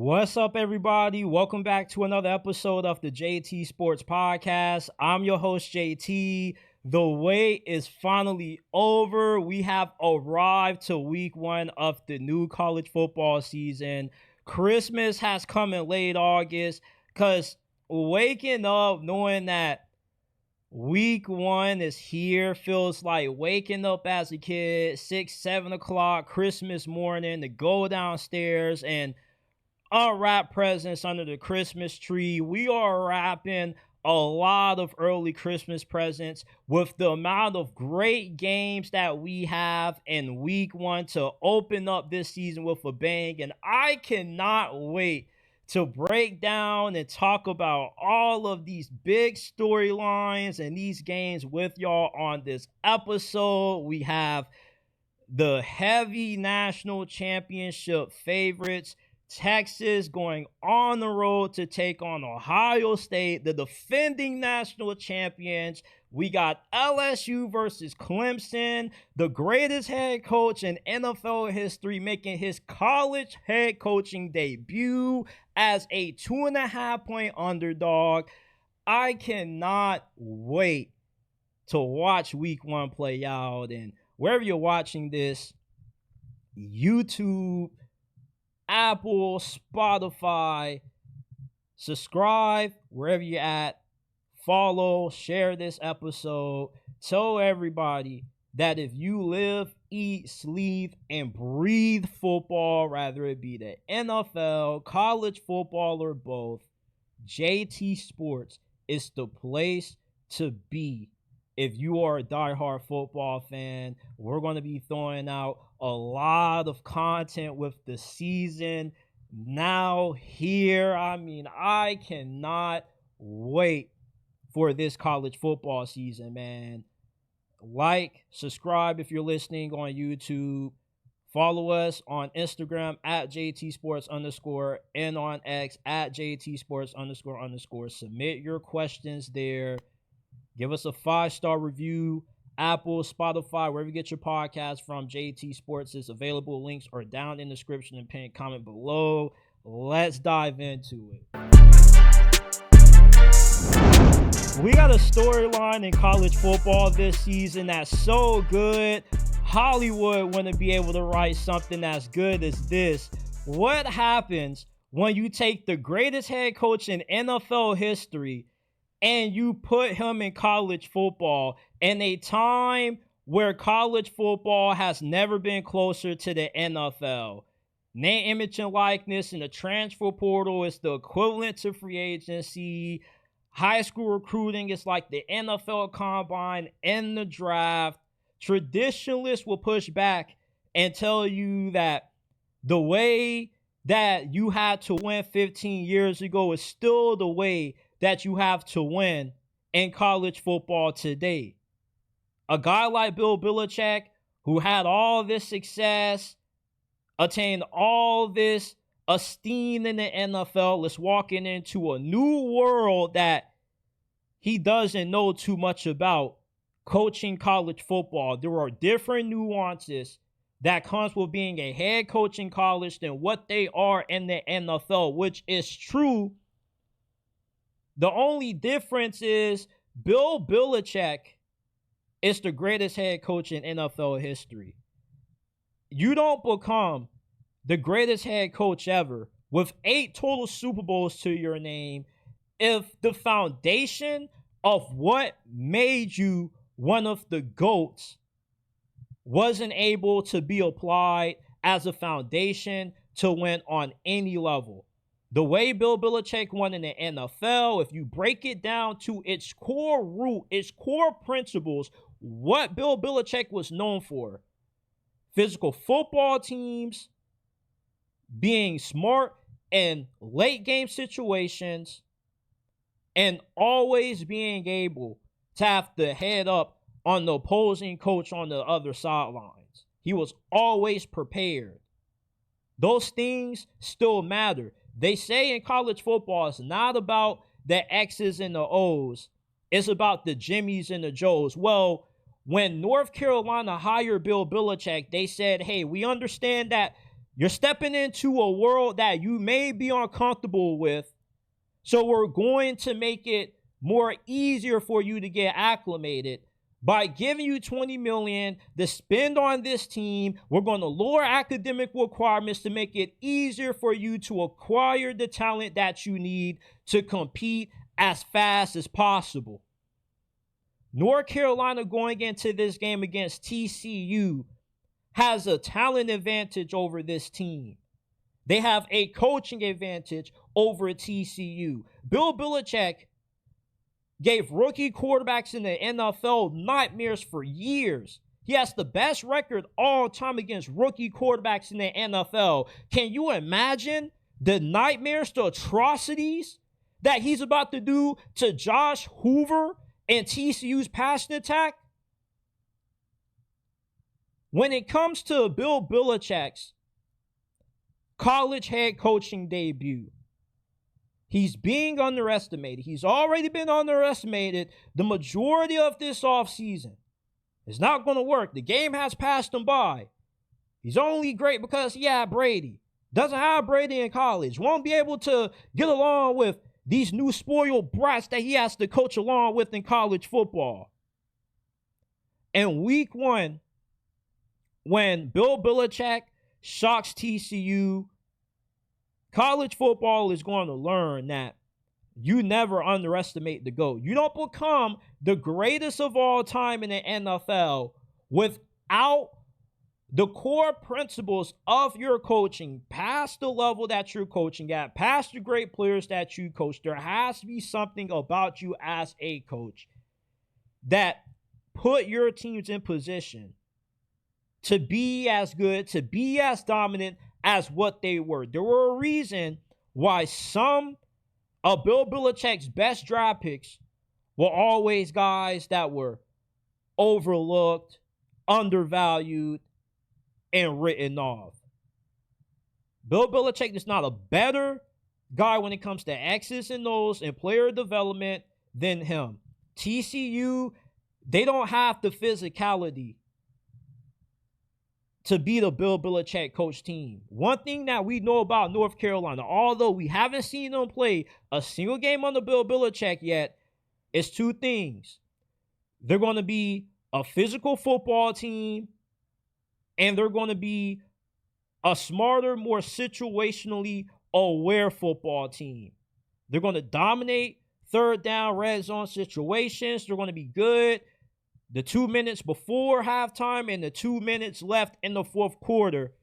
What's up, everybody? Welcome back to another episode of the JT Sports Podcast. I'm your host, JT. The wait is finally over. We have arrived to week one of the new college football season. Christmas has come in late August because waking up knowing that week one is here feels like waking up as a kid, 6, 7 o'clock, Christmas morning, to go downstairs and unwrap presents under the Christmas tree. We are wrapping a lot of early Christmas presents with the amount of great games that we have in week one to open up this season with a bang. And I cannot wait to break down and talk about all of these big storylines and these games with y'all on this episode. We have the heavy national championship favorites, Texas, going on the road to take on Ohio State, the defending national champions. We got LSU versus Clemson, the greatest head coach in NFL history, making his college head coaching debut as a 2.5-point underdog. I cannot wait to watch week one play out. And wherever you're watching this, YouTube, Apple, Spotify, subscribe wherever you're at, follow, share this episode, tell everybody that if you live, eat, sleep, and breathe football, rather it be the NFL, college football, or both, JT Sports is the place to be. If you are a diehard football fan, we're going to be throwing out a lot of content with the season now here. I cannot wait for this college football season, man. Like, subscribe if you're listening on YouTube. Follow us on Instagram at JTSports_ and on X at JTSports__. Submit your questions there. Give us a 5-star review. Apple, Spotify, wherever you get your podcast from, JT Sports is available. Links are down in the description and pinned comment below. Let's dive into it. We got a storyline in college football this season that's so good. Hollywood wouldn't be able to write something as good as this. What happens when you take the greatest head coach in NFL history and you put him in college football in a time where college football has never been closer to the NFL? Name, image, and likeness in the transfer portal is the equivalent to free agency. High school recruiting is like the NFL combine and the draft. Traditionalists will push back and tell you that the way that you had to win 15 years ago is still the way that you have to win in college football today. A guy like Bill Belichick, who had all this success, attained all this esteem in the NFL, is walking into a new world that he doesn't know too much about, coaching college football. There are different nuances that comes with being a head coach in college than what they are in the NFL, which is true. The only difference is Bill Belichick is the greatest head coach in NFL history. You don't become the greatest head coach ever with 8 total Super Bowls to your name if the foundation of what made you one of the GOATs wasn't able to be applied as a foundation to win on any level. The way Bill Belichick won in the NFL, if you break it down to its core root, its core principles, what Bill Belichick was known for: physical football teams, being smart in late game situations, and always being able to have the head up on the opposing coach on the other sidelines. He was always prepared. Those things still matter. They say in college football, it's not about the X's and the O's. It's about the Jimmies and the Joes. Well, when North Carolina hired Bill Belichick, they said, hey, we understand that You're stepping into a world that you may be uncomfortable with. So we're going to make it more easier for you to get acclimated by giving you $20 million to spend on this team. We're going to lower academic requirements to make it easier for you to acquire the talent that you need to compete as fast as possible. North Carolina going into this game against TCU has a talent advantage over this team. They have a coaching advantage over TCU. Bill Belichick gave rookie quarterbacks in the NFL nightmares for years. He has the best record all time against rookie quarterbacks in the NFL. Can you imagine the nightmares, the atrocities that he's about to do to Josh Hoover and TCU's passing attack? When it comes to Bill Belichick's college head coaching debut, he's being underestimated. He's already been underestimated the majority of this offseason. It's not going to work. The game has passed him by. He's only great because he had Brady. Doesn't have Brady in college. Won't be able to get along with these new spoiled brats that he has to coach along with in college football. And week one, when Bill Belichick shocks TCU, college football is going to learn that you never underestimate the GOAT. You don't become the greatest of all time in the NFL without the core principles of your coaching past the level that you're coaching at, past the great players that you coach. There has to be something about you as a coach that put your teams in position to be as good, to be as dominant as what they were. There were a reason why some of Bill Belichick's best draft picks were always guys that were overlooked, undervalued, and written off. Bill Belichick is not a better guy when it comes to X's and O's and player development than him. TCU, they don't have the physicality to be the Bill Belichick coach team. One thing that we know about North Carolina, although we haven't seen them play a single game under Bill Belichick yet, is two things. They're going to be a physical football team, and they're going to be a smarter, more situationally aware football team. They're going to dominate third down, red zone situations. They're going to be good the 2 minutes before halftime and the 2 minutes left in the fourth quarter.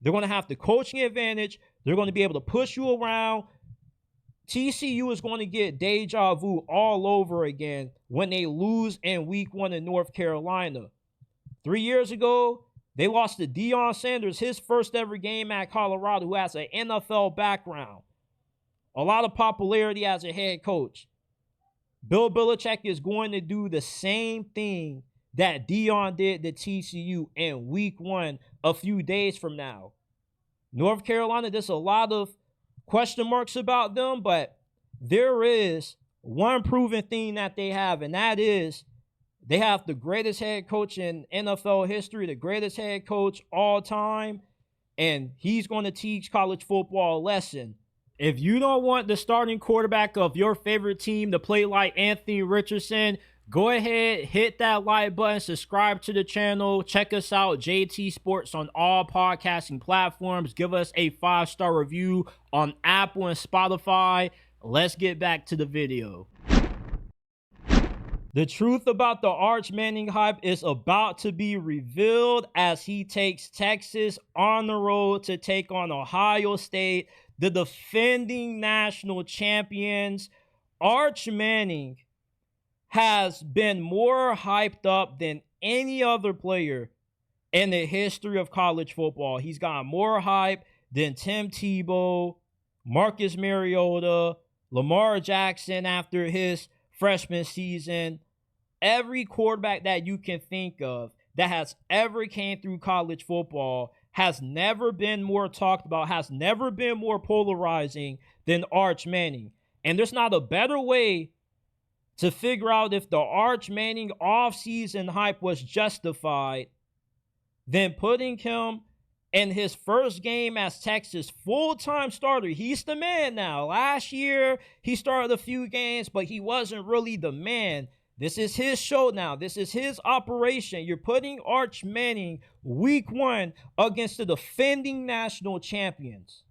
They're going to have the coaching advantage. They're going to be able to push you around. TCU is going to get deja vu all over again when they lose in week one in North Carolina. 3 years ago, they lost to Deion Sanders, his first ever game at Colorado, who has an NFL background. A lot of popularity as a head coach. Bill Belichick is going to do the same thing that Deion did to TCU in week one a few days from now. North Carolina, there's a lot of question marks about them, but there is one proven thing that they have, and that is they have the greatest head coach in NFL history, the greatest head coach all time, and he's going to teach college football a lesson. If you don't want the starting quarterback of your favorite team to play like Anthony Richardson, go ahead, hit that like button, subscribe to the channel, check us out, JT Sports, on all podcasting platforms. Give us a 5-star review on Apple and Spotify. Let's get back to the video. The truth about the Arch Manning hype is about to be revealed as he takes Texas on the road to take on Ohio State, the defending national champions. Arch Manning has been more hyped up than any other player in the history of college football. He's got more hype than Tim Tebow, Marcus Mariota, Lamar Jackson after his freshman season. Every quarterback that you can think of that has ever came through college football has never been more talked about, has never been more polarizing than Arch Manning. And there's not a better way to figure out if the Arch Manning offseason hype was justified than putting him in his first game as Texas full-time starter. He's the man now. Last year, he started a few games, but he wasn't really the man. This is his show now. This is his operation. You're putting Arch Manning week 1 against the defending national champions.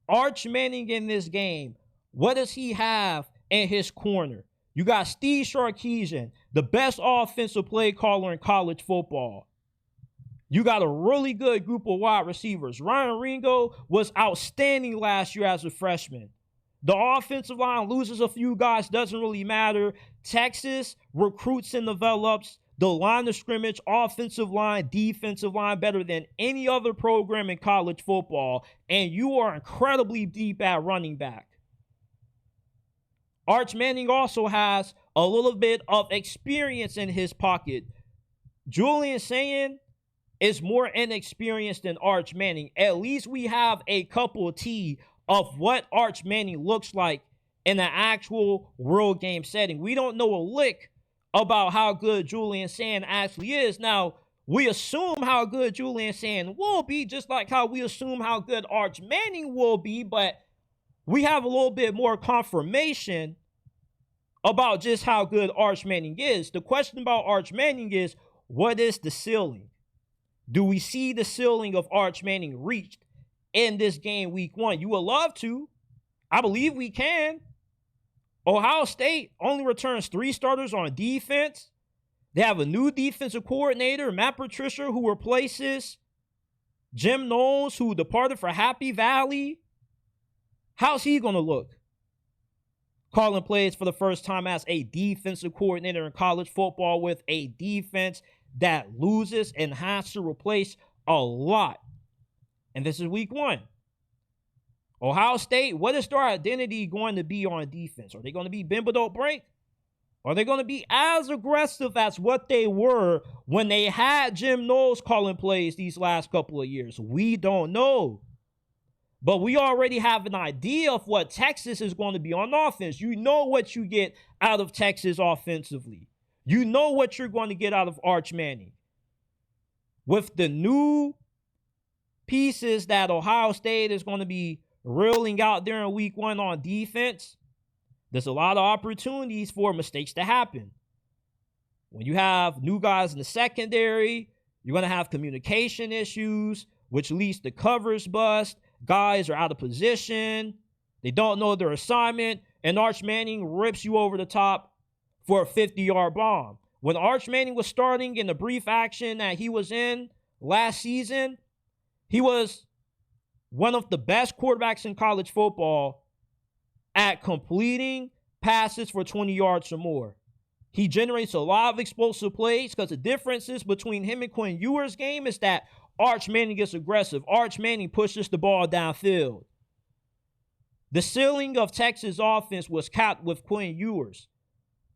Arch Manning in this game, what does he have in his corner? You got Steve Sarkisian, the best offensive play caller in college football. You got a really good group of wide receivers. Ryan Ringo was outstanding last year as a freshman. The offensive line loses a few guys, doesn't really matter. Texas recruits and develops the line of scrimmage, offensive line, defensive line better than any other program in college football. And you are incredibly deep at running back. Arch Manning also has a little bit of experience in his pocket. Julian Sayin is more inexperienced than Arch Manning. At least we have a couple of T of what Arch Manning looks like in an actual real game setting. We don't know a lick about how good Julian Sayin actually is. Now, we assume how good Julian Sayin will be, just like how we assume how good Arch Manning will be, but we have a little bit more confirmation about just how good Arch Manning is. The question about Arch Manning is, what is the ceiling? Do we see the ceiling of Arch Manning reached in this game week 1? You would love to. I believe we can. Ohio State only returns 3 starters on defense. They have a new defensive coordinator, Matt Patricia, who replaces Jim Knowles, who departed for Happy Valley. How's he going to look? Calling plays for the first time as a defensive coordinator in college football with a defense that loses and has to replace a lot. And this is week 1. Ohio State, what is their identity going to be on defense? Are they going to be bend but don't break? Are they going to be as aggressive as what they were when they had Jim Knowles calling plays these last couple of years? We don't know. But we already have an idea of what Texas is going to be on offense. You know what you get out of Texas offensively. You know what you're going to get out of Arch Manning. With the new pieces that Ohio State is going to be reeling out there in week 1 on defense, there's a lot of opportunities for mistakes to happen. When you have new guys in the secondary, you're going to have communication issues, which leads to covers bust. Guys are out of position. They don't know their assignment. And Arch Manning rips you over the top for a 50-yard bomb. When Arch Manning was starting in the brief action that he was in last season, he was one of the best quarterbacks in college football at completing passes for 20 yards or more. He generates a lot of explosive plays because the differences between him and Quinn Ewers' game is that Arch Manning gets aggressive. Arch Manning pushes the ball downfield. The ceiling of Texas offense was capped with Quinn Ewers.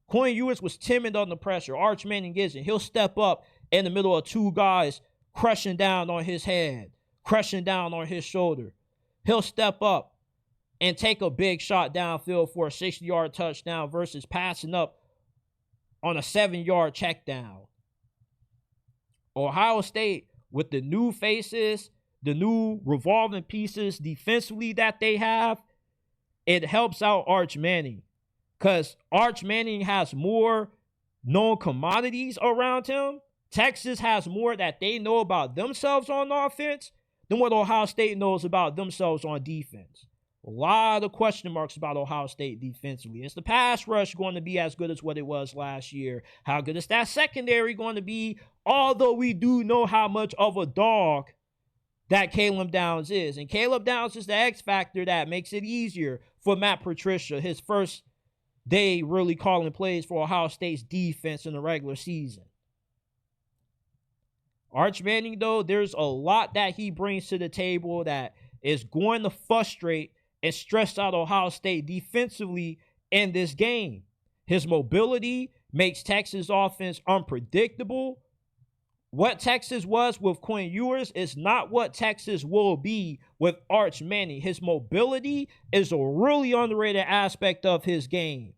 Quinn Ewers was timid under pressure. Arch Manning isn't. He'll step up in the middle of 2 guys crushing down on his head, crushing down on his shoulder. He'll step up and take a big shot downfield for a 60-yard touchdown versus passing up on a 7-yard check down. Ohio State, with the new faces, the new revolving pieces defensively that they have, it helps out Arch Manning because Arch Manning has more known commodities around him. Texas has more that they know about themselves on offense than what Ohio State knows about themselves on defense. A lot of question marks about Ohio State defensively. Is the pass rush going to be as good as what it was last year? How good is that secondary going to be? Although we do know how much of a dog that Caleb Downs is. And Caleb Downs is the X factor that makes it easier for Matt Patricia, his first day really calling plays for Ohio State's defense in the regular season. Arch Manning, though, there's a lot that he brings to the table that is going to frustrate and stress out Ohio State defensively in this game. His mobility makes Texas offense unpredictable. What Texas was with Quinn Ewers is not what Texas will be with Arch Manning. His mobility is a really underrated aspect of his game.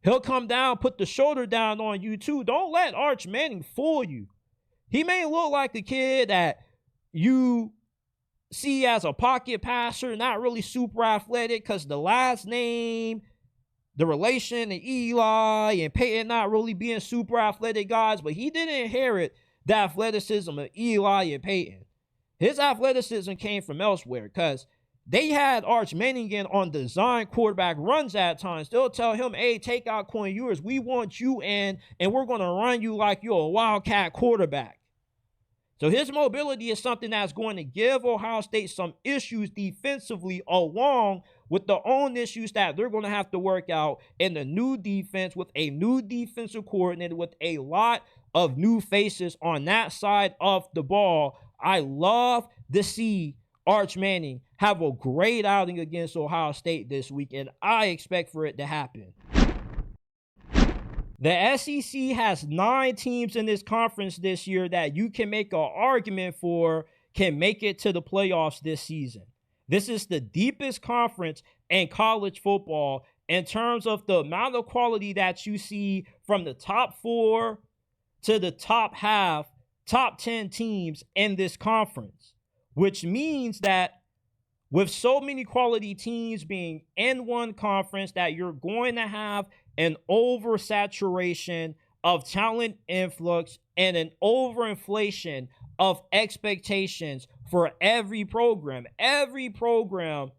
He'll come down, put the shoulder down on you too. Don't let Arch Manning fool you. He may look like a kid that you see as a pocket passer, not really super athletic because the last name, the relation to Eli and Peyton not really being super athletic guys, but he didn't inherit the athleticism of Eli and Peyton. His athleticism came from elsewhere because they had Arch Manning on design quarterback runs at times. They'll tell him, hey, take out Quinn Ewers. We want you in, and we're going to run you like you're a wildcat quarterback. So his mobility is something that's going to give Ohio State some issues defensively, along with the own issues that they're going to have to work out in the new defense with a new defensive coordinator, with a lot of new faces on that side of the ball. I love to see Arch Manning have a great outing against Ohio State this week, and I expect for it to happen. The SEC has 9 teams in this conference this year that you can make an argument for can make it to the playoffs this season. This is the deepest conference in college football in terms of the amount of quality that you see from the top 4 to the top 10 teams in this conference, which means that with so many quality teams being in one conference, that you're going to have an oversaturation of talent influx and an overinflation of expectations for every program. Every program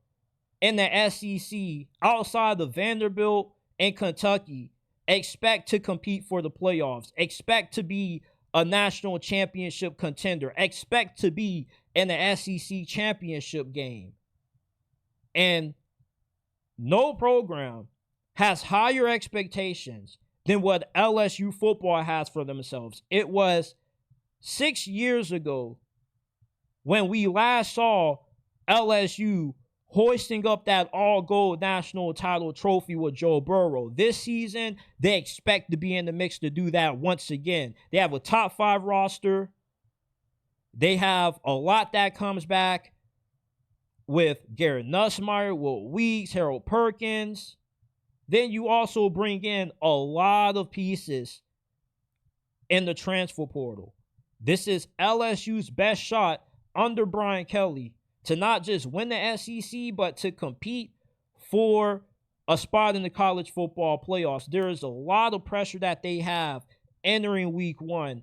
in the SEC outside of Vanderbilt and Kentucky expect to compete for the playoffs, expect to be a national championship contender, expect to be in the SEC championship game. And no program has higher expectations than what LSU football has for themselves. It was 6 years ago when we last saw LSU hoisting up that all-gold national title trophy with Joe Burrow. This season, they expect to be in the mix to do that once again. They have a top 5 roster. They have a lot that comes back with Garrett Nussmeier, Will Weeks, Harold Perkins. Then you also bring in a lot of pieces in the transfer portal. This is LSU's best shot under Brian Kelly to not just win the SEC, but to compete for a spot in the college football playoffs. There is a lot of pressure that they have entering week 1.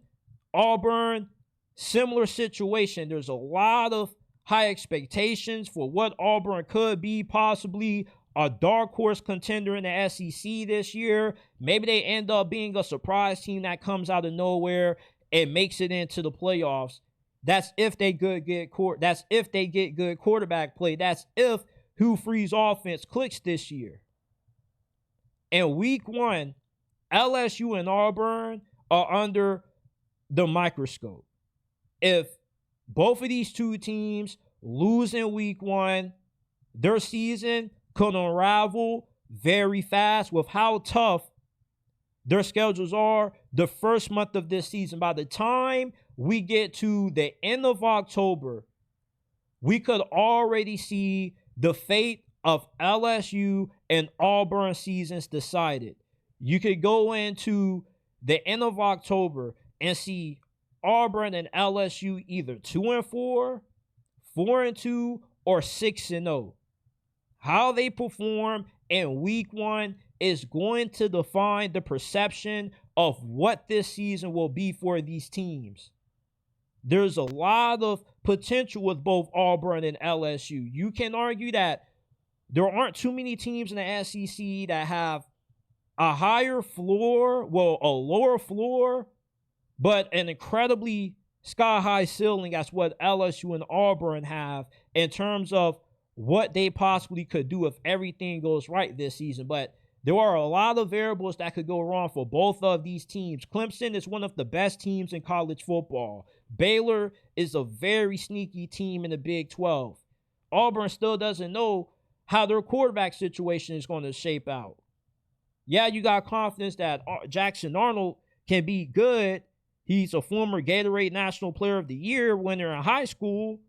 Auburn, similar situation. There's a lot of high expectations for what Auburn could be, possibly a dark horse contender in the SEC this year. Maybe they end up being a surprise team that comes out of nowhere and makes it into the playoffs. That's if they get good quarterback play. That's if Hugh Freeze's offense clicks this year. In week 1, LSU and Auburn are under the microscope. If both of these two teams lose in week 1, their season could unravel very fast with how tough their schedules are the first month of this season. By the time we get to the end of October, we could already see the fate of LSU and Auburn seasons decided. You could go into the end of October and see Auburn and LSU either 2-4, 4-2, or 6-0. How they perform in week 1 is going to define the perception of what this season will be for these teams. There's a lot of potential with both Auburn and LSU. You can argue that there aren't too many teams in the SEC that have a higher floor, a lower floor, but an incredibly sky-high ceiling as what LSU and Auburn have in terms of what they possibly could do if everything goes right this season. But there are a lot of variables that could go wrong for both of these teams. Clemson is one of the best teams in college football. Baylor is a very sneaky team in the Big 12. Auburn still doesn't know how their quarterback situation is going to shape out. Yeah, you got confidence that Jackson Arnold can be good. He's a former Gatorade National Player of the Year winner in high school,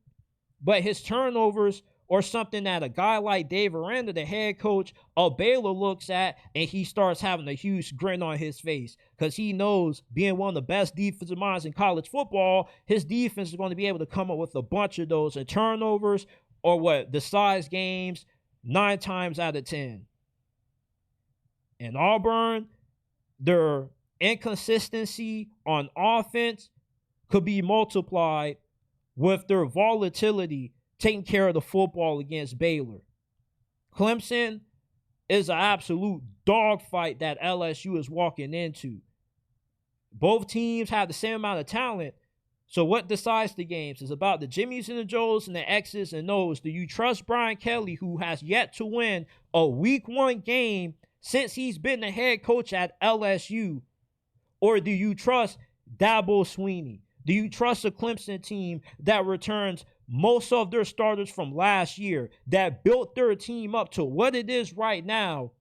but his turnovers or something that a guy like Dave Aranda, the head coach of Baylor, looks at and he starts having a huge grin on his face because he knows, being one of the best defensive minds in college football, his defense is going to be able to come up with a bunch of those and turnovers or decides games 9 times out of 10. And Auburn, their inconsistency on offense could be multiplied with their volatility taking care of the football against Baylor. Clemson is an absolute dogfight that LSU is walking into. Both teams have the same amount of talent. So what decides the games is about the Jimmies and the Joes and the X's and O's. Do you trust Brian Kelly, who has yet to win a week 1 game since he's been the head coach at LSU? Or do you trust Dabo Swinney? Do you trust a Clemson team that returns most of their starters from last year, that built their team up to what it is right now,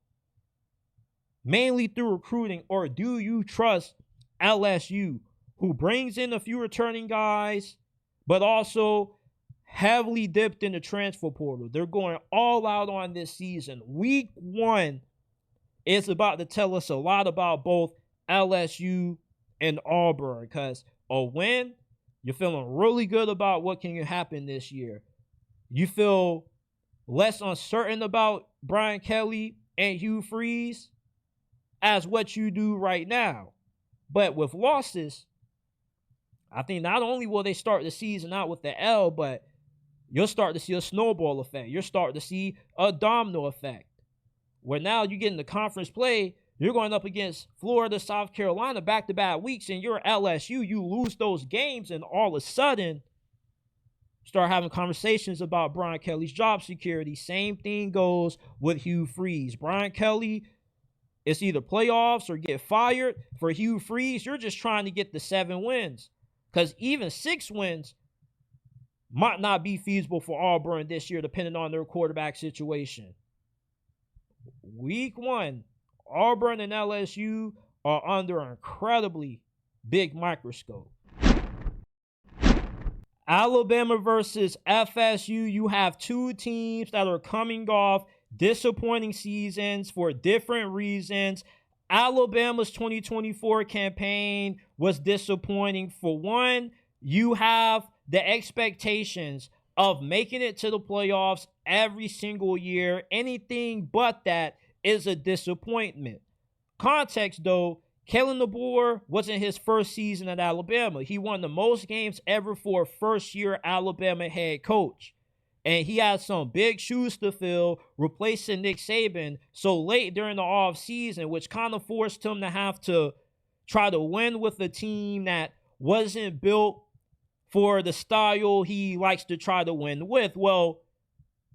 mainly through recruiting? Or do you trust LSU, who brings in a few returning guys, but also heavily dipped in the transfer portal? They're going all out on this season. Week 1 is about to tell us a lot about both LSU and Auburn, because a win, you're feeling really good about what can happen this year. You feel less uncertain about Brian Kelly and Hugh Freeze as what you do right now. But with losses, I think not only will they start the season out with the L, but you'll start to see a snowball effect. You're starting to see a domino effect, where now you get into conference play, you're going up against Florida, South Carolina, back-to-back weeks, and you're LSU. You lose those games, and all of a sudden, start having conversations about Brian Kelly's job security. Same thing goes with Hugh Freeze. Brian Kelly, it's either playoffs or get fired. For Hugh Freeze, you're just trying to get the 7 wins, because even 6 wins might not be feasible for Auburn this year, depending on their quarterback situation. Week 1, Auburn and LSU are under an incredibly big microscope. Alabama versus FSU. You have 2 teams that are coming off disappointing seasons for different reasons. Alabama's 2024 campaign was disappointing. For one, you have the expectations of making it to the playoffs every single year. Anything but that is a disappointment. Context though, Kalen DeBoer wasn't his first season at Alabama. He won the most games ever for a first-year Alabama head coach. And he had some big shoes to fill, replacing Nick Saban so late during the offseason, which kind of forced him to have to try to win with a team that wasn't built for the style he likes to try to win with. Well,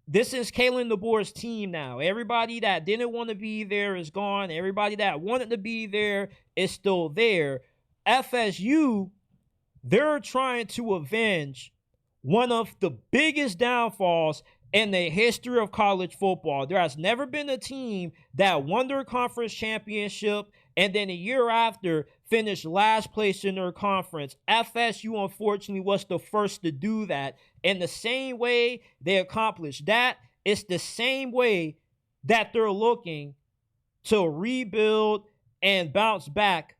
this is Kalen DeBoer's team now. Everybody that didn't want to be there is gone. Everybody that wanted to be there is still there. FSU, they're trying to avenge one of the biggest downfalls in the history of college football. There has never been a team that won their conference championship and then a year after finished last place in their conference. FSU, unfortunately, was the first to do that. In the same way they accomplished that, it's the same way that they're looking to rebuild and bounce back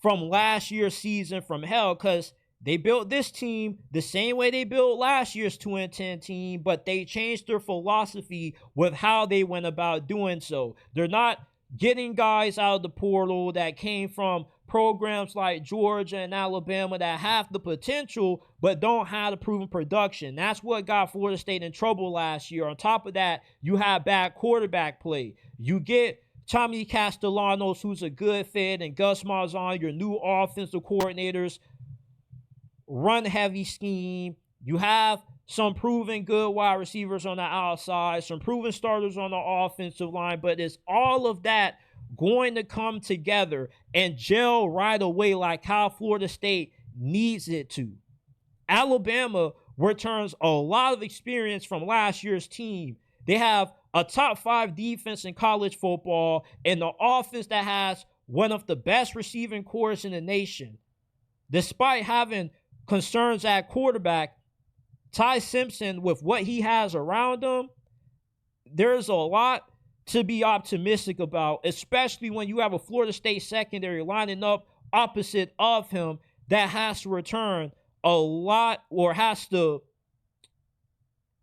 from last year's season from hell, because they built this team the same way they built last year's 2-10 team, but they changed their philosophy with how they went about doing so. They're not getting guys out of the portal that came from programs like Georgia and Alabama that have the potential but don't have the proven production. That's what got Florida State in trouble last year. On top of that, you have bad quarterback play. You get Tommy Castellanos, who's a good fit, and Gus Malzahn, your new offensive coordinators, run-heavy scheme. You have some proven good wide receivers on the outside, some proven starters on the offensive line, but is all of that going to come together and gel right away like how Florida State needs it to? Alabama returns a lot of experience from last year's team. They have a top 5 defense in college football and the offense that has one of the best receiving corps in the nation. Despite having concerns at quarterback, Ty Simpson, with what he has around him, there's a lot to be optimistic about, especially when you have a Florida State secondary lining up opposite of him that has to return a lot, or has to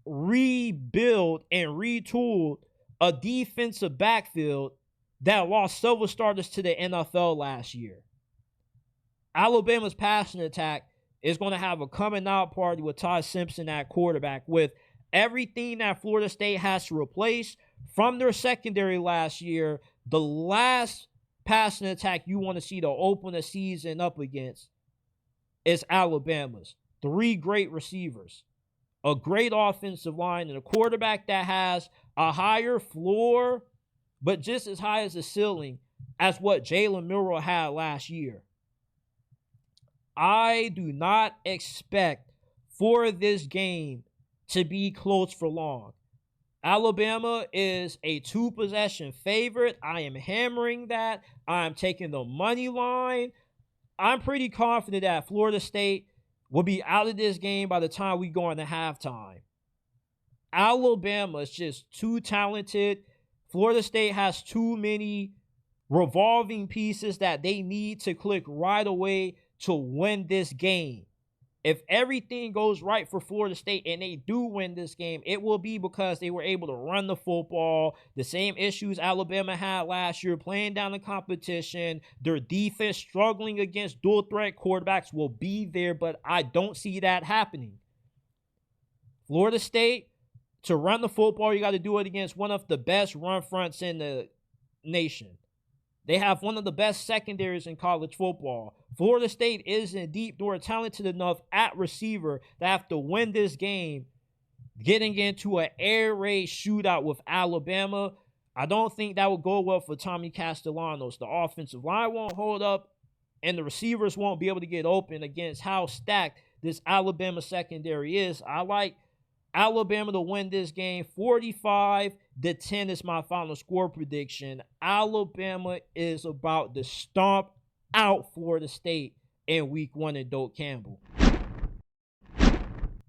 rebuild and retool a defensive backfield that lost several starters to the NFL last year. Alabama's passing attack is going to have a coming out party with Ty Simpson at quarterback, with everything that Florida State has to replace from their secondary last year. The last passing attack you want to see to open the season up against is Alabama's. 3 great receivers, a great offensive line, and a quarterback that has a higher floor, but just as high as the ceiling as what Jalen Milroe had last year. I do not expect for this game to be close for long. Alabama is a 2-possession favorite. I am hammering that. I'm taking the money line. I'm pretty confident that Florida State will be out of this game by the time we go into halftime. Alabama is just too talented. Florida State has too many revolving pieces that they need to click right away to win this game. If everything goes right for Florida State and they do win this game, it will be because they were able to run the football. The same issues Alabama had last year, playing down the competition. Their defense struggling against dual threat quarterbacks will be there, but I don't see that happening. Florida State, to run the football, you got to do it against one of the best run fronts in the nation. They have one of the best secondaries in college football. Florida State isn't deep nor talented enough at receiver to have to win this game, getting into an air raid shootout with Alabama. I don't think that would go well for Tommy Castellanos. The offensive line won't hold up, and the receivers won't be able to get open against how stacked this Alabama secondary is. I like Alabama to win this game. 45-10 is my final score prediction. Alabama is about to stomp out Florida State in week 1 in Doak Campbell.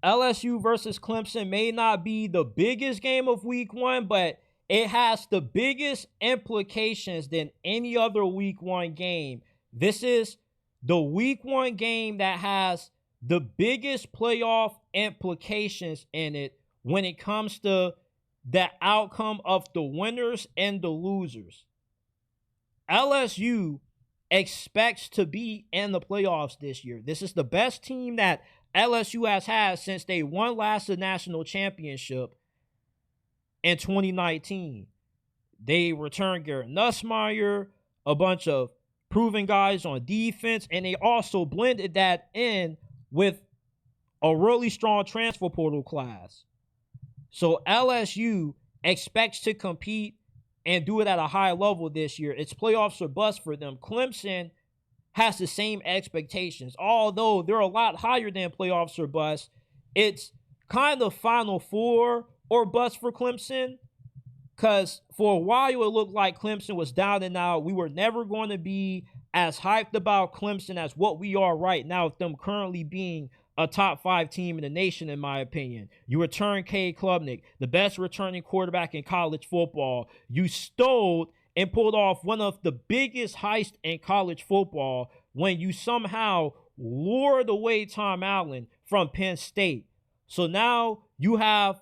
LSU versus Clemson may not be the biggest game of week 1, but it has the biggest implications than any other week 1 game. This is the week 1 game that has the biggest playoff implications in it when it comes to the outcome of the winners and the losers. LSU expects to be in the playoffs this year. This is the best team that LSU has had since they won last the national championship in 2019. They returned Garrett Nussmeier, a bunch of proven guys on defense, and they also blended that in with a really strong transfer portal class. So LSU expects to compete and do it at a high level this year. It's playoffs or bust for them. Clemson has the same expectations. Although they're a lot higher than playoffs or bust, it's kind of Final Four or bust for Clemson. Because for a while, it looked like Clemson was down and out. We were never going to be as hyped about Clemson as what we are right now, with them currently being a top 5 team in the nation, in my opinion. You return Cade Klubnik, the best returning quarterback in college football. You stole and pulled off one of the biggest heists in college football when you somehow lured away Tom Allen from Penn State. So now you have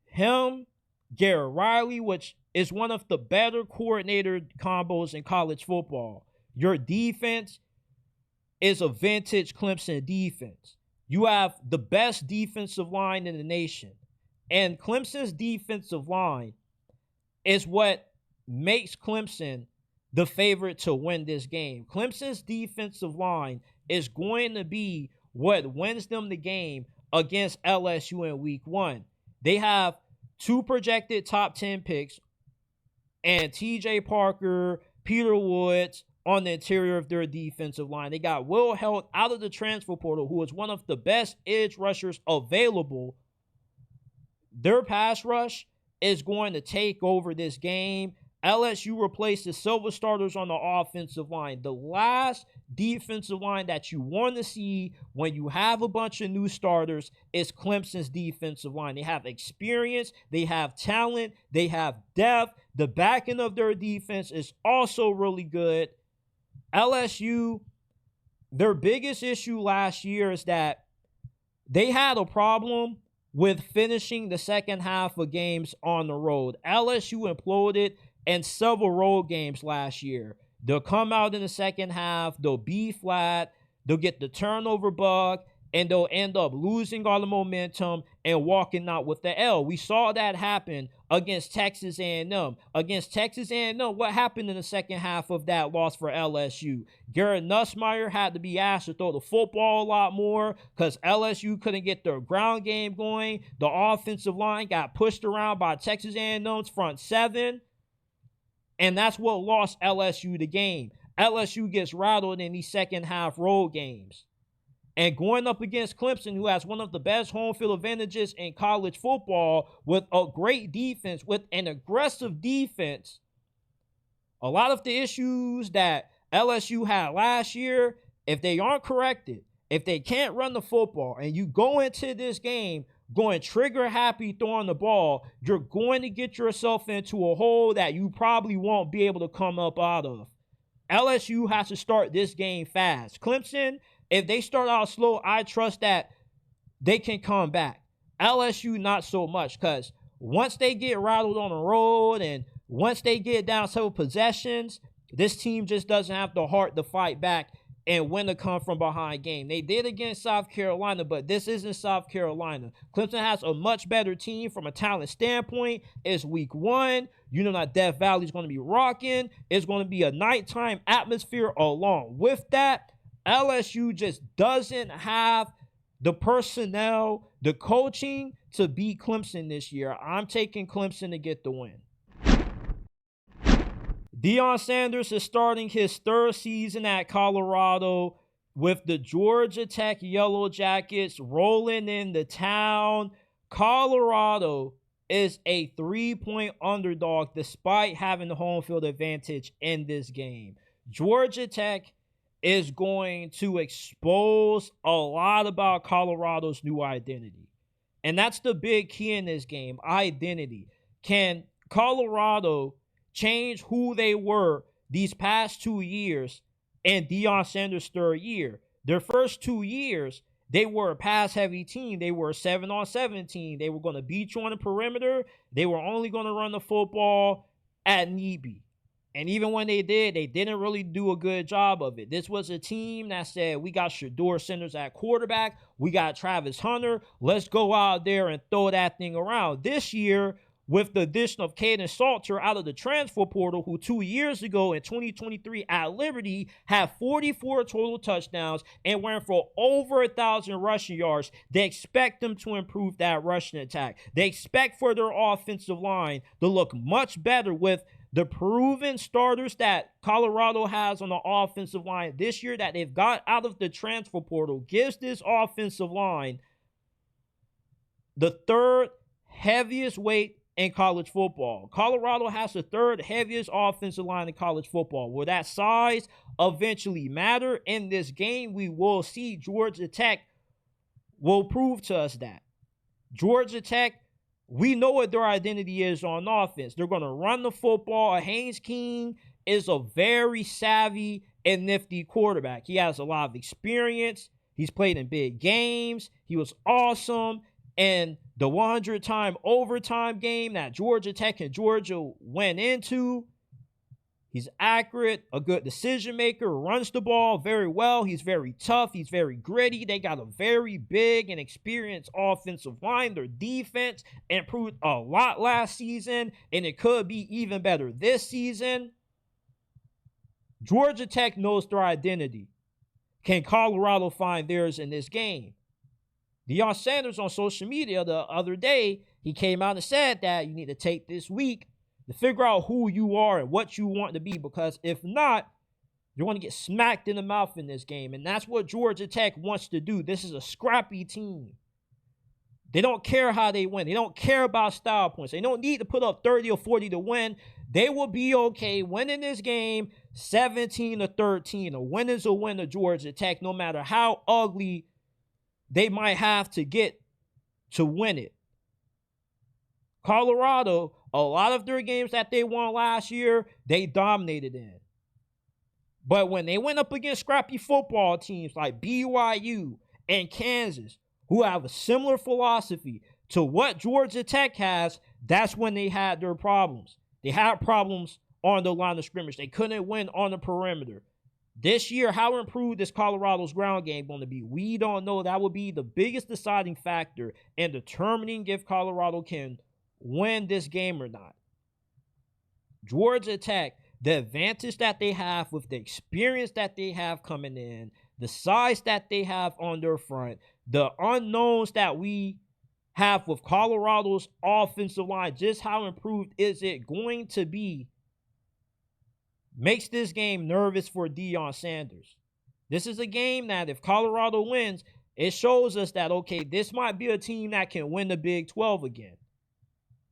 him, Garrett Riley, which is one of the better coordinator combos in college football. Your defense is a vintage Clemson defense. You have the best defensive line in the nation. And Clemson's defensive line is what makes Clemson the favorite to win this game. Clemson's defensive line is going to be what wins them the game against LSU in week 1. They have 2 projected top 10 picks and TJ Parker, Peter Woods on the interior of their defensive line. They got Will Held out of the transfer portal, who is one of the best edge rushers available. Their pass rush is going to take over this game. LSU replaced the silver starters on the offensive line. The last defensive line that you want to see when you have a bunch of new starters is Clemson's defensive line. They have experience, they have talent, they have depth. The back end of their defense is also really good. LSU, their biggest issue last year is that they had a problem with finishing the second half of games on the road. LSU imploded in several road games last year. They'll come out in the second half, they'll be flat, they'll get the turnover bug, and they'll end up losing all the momentum and walking out with the L. We saw that happen against Texas A&M. Against Texas A&M, what happened in the second half of that loss for LSU? Garrett Nussmeier had to be asked to throw the football a lot more because LSU couldn't get their ground game going. The offensive line got pushed around by Texas A&M's front seven, and that's what lost LSU the game. LSU gets rattled in these second half road games. And going up against Clemson, who has one of the best home field advantages in college football with a great defense, with an aggressive defense, a lot of the issues that LSU had last year, if they aren't corrected, if they can't run the football, and you go into this game going trigger happy throwing the ball, you're going to get yourself into a hole that you probably won't be able to come up out of. LSU has to start this game fast. Clemson, if they start out slow, I trust that they can come back. LSU, not so much, because once they get rattled on the road and once they get down several possessions, this team just doesn't have the heart to fight back and win a come-from-behind game. They did against South Carolina, but this isn't South Carolina. Clemson has a much better team from a talent standpoint. It's week one. You know that Death Valley is going to be rocking. It's going to be a nighttime atmosphere along with that. LSU just doesn't have the personnel, the coaching to beat Clemson this year. I'm taking Clemson to get the win. Deion Sanders is starting his third season at Colorado with the Georgia Tech Yellow Jackets rolling into town. Colorado is a 3-point underdog despite having the home field advantage in this game. Georgia Tech is going to expose a lot about Colorado's new identity. And that's the big key in this game, identity. Can Colorado change who they were these past 2 years in Deion Sanders' third year? Their first 2 years, they were a pass-heavy team. They were a 7-on-7 team. They were going to beat you on the perimeter. They were only going to run the football at need be. And even when they did, they didn't really do a good job of it. This was a team that said, we got Shedeur Sanders at quarterback. We got Travis Hunter. Let's go out there and throw that thing around. This year, with the addition of Caden Salter out of the transfer portal, who 2 years ago in 2023 at Liberty had 44 total touchdowns and went for over 1,000 rushing yards, they expect them to improve that rushing attack. They expect for their offensive line to look much better with the proven starters that Colorado has on the offensive line this year that they've got out of the transfer portal gives this offensive line the third heaviest weight in college football. Colorado has the third heaviest offensive line in college football. Will that size eventually matter in this game? We will see. Georgia Tech will prove to us that. Georgia Tech, we know what their identity is on offense. They're going to run the football. Haynes King is a very savvy and nifty quarterback. He has a lot of experience. He's played in big games. He was awesome. And the 100-time overtime game that Georgia Tech and Georgia went into, he's accurate, a good decision maker, runs the ball very well. He's very tough. He's very gritty. They got a very big and experienced offensive line. Their defense improved a lot last season, and it could be even better this season. Georgia Tech knows their identity. Can Colorado find theirs in this game? Deion Sanders on social media the other day, he came out and said that you need to take this week to figure out who you are and what you want to be, because if not, you're going to get smacked in the mouth in this game. And that's what Georgia Tech wants to do. This is a scrappy team. They don't care how they win. They don't care about style points. They don't need to put up 30 or 40 to win. They will be okay winning this game 17-13. A win is a win to Georgia Tech, no matter how ugly they might have to get to win it. Colorado, a lot of their games that they won last year, they dominated in. But when they went up against scrappy football teams like BYU and Kansas, who have a similar philosophy to what Georgia Tech has, that's when they had their problems. They had problems on the line of scrimmage. They couldn't win on the perimeter. This year, how improved is Colorado's ground game going to be? We don't know. That will be the biggest deciding factor in determining if Colorado can win this game or not. Georgia Tech, the advantage that they have with the experience that they have coming in, the size that they have on their front, the unknowns that we have with Colorado's offensive line, just how improved is it going to be, makes this game nervous for Deion Sanders. This is a game that if Colorado wins, it shows us that, okay, this might be a team that can win the Big 12 again.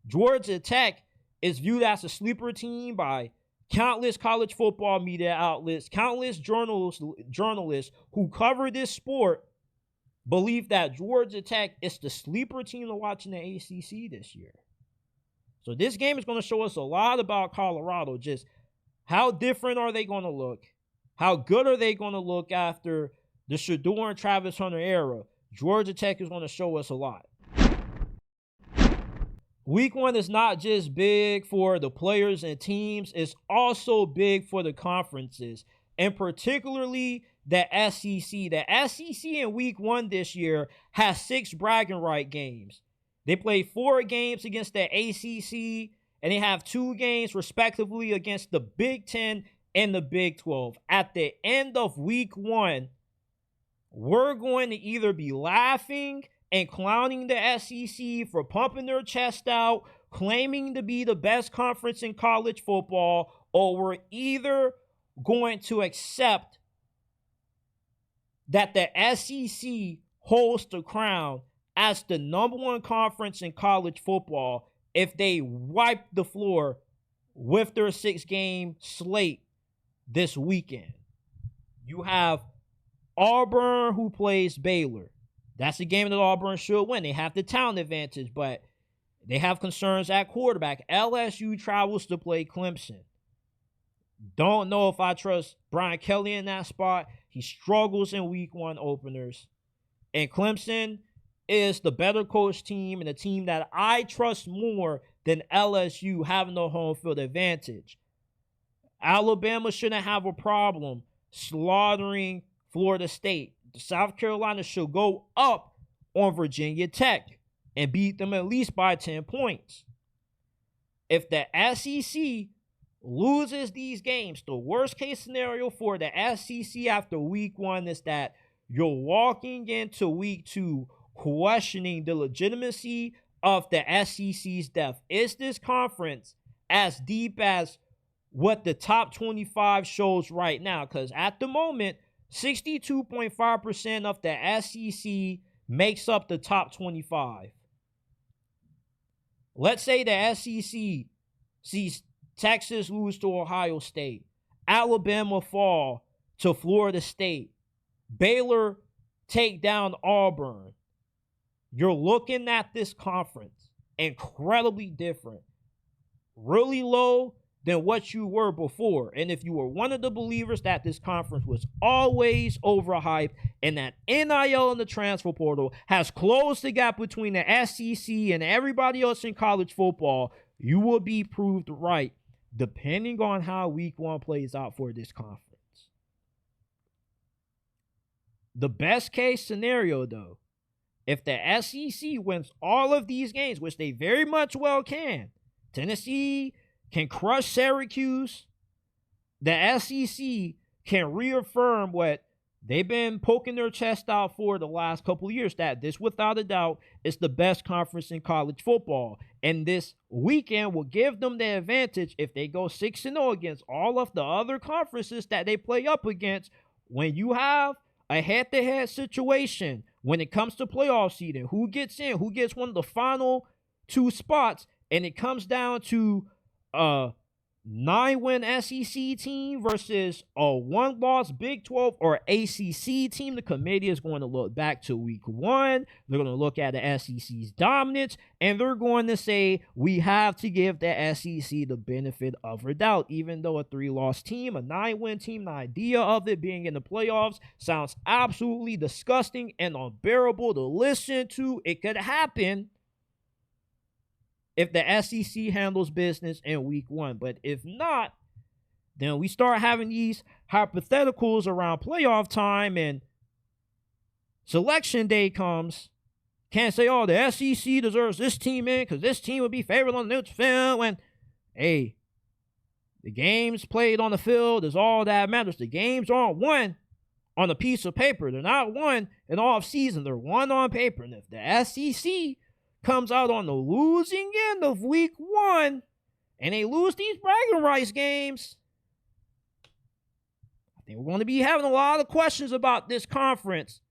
Georgia Tech is viewed as a sleeper team by countless college football media outlets, countless journalists who cover this sport believe that Georgia Tech is the sleeper team to watch in the ACC this year. So this game is going to show us a lot about Colorado. Just how different are they going to look? How good are they going to look after the Shedeur and Travis Hunter era? Georgia Tech is going to show us a lot. Week 1 is not just big for the players and teams, it's also big for the conferences, and particularly the SEC. The SEC in Week 1 this year has 6 bragging right games. They play 4 games against the ACC, and they have 2 games respectively against the Big 10 and the Big 12. At the end of Week 1, we're going to either be laughing and clowning the SEC for pumping their chest out, claiming to be the best conference in college football, or we're either going to accept that the SEC holds the crown as the number 1 conference in college football if they wipe the floor with their 6-game slate this weekend. You have Auburn, who plays Baylor. That's a game that Auburn should win. They have the talent advantage, but they have concerns at quarterback. LSU travels to play Clemson. Don't know if I trust Brian Kelly in that spot. He struggles in Week 1 openers. And Clemson is the better coach team and a team that I trust more than LSU having the home field advantage. Alabama shouldn't have a problem slaughtering Florida State. South Carolina should go up on Virginia Tech and beat them at least by 10 points. If the SEC loses these games, the worst case scenario for the SEC after Week 1 is that you're walking into Week 2 questioning the legitimacy of the SEC's depth. Is this conference as deep as what the top 25 shows right now? Because at the moment, 62.5% of the SEC makes up the top 25. Let's say the SEC sees Texas lose to Ohio State, Alabama fall to Florida State, Baylor take down Auburn. You're looking at this conference incredibly different, really low than what you were before. And if you were one of the believers that this conference was always overhyped and that NIL and the transfer portal has closed the gap between the SEC and everybody else in college football, you will be proved right, depending on how Week 1 plays out for this conference. The best case scenario, though, if the SEC wins all of these games, which they very much well can, Tennessee can crush Syracuse, the SEC can reaffirm what they've been poking their chest out for the last couple of years, that this, without a doubt, is the best conference in college football. And this weekend will give them the advantage if they go 6-0 against all of the other conferences that they play up against. When you have a head-to-head situation when it comes to playoff seeding, who gets in, who gets one of the final 2 spots, and it comes down to 9-win SEC team versus a 1-loss Big 12 or ACC team, the committee is going to look back to week 1. They're going to look at the SEC's dominance, and they're going to say we have to give the SEC the benefit of the doubt. Even though a 3-loss team, a 9-win team, the idea of it being in the playoffs sounds absolutely disgusting and unbearable to listen to. It could happen if the SEC handles business in week 1. But if not, then we start having these hypotheticals around playoff time and selection day comes. Can't say, oh, the SEC deserves this team in because this team would be favored on the neutral field. When, hey, the games played on the field is all that matters. The games aren't won on a piece of paper. They're not won in off season. They're won on paper. And if the SEC comes out on the losing end of week 1 and they lose these bragging rights games, I think we're going to be having a lot of questions about this conference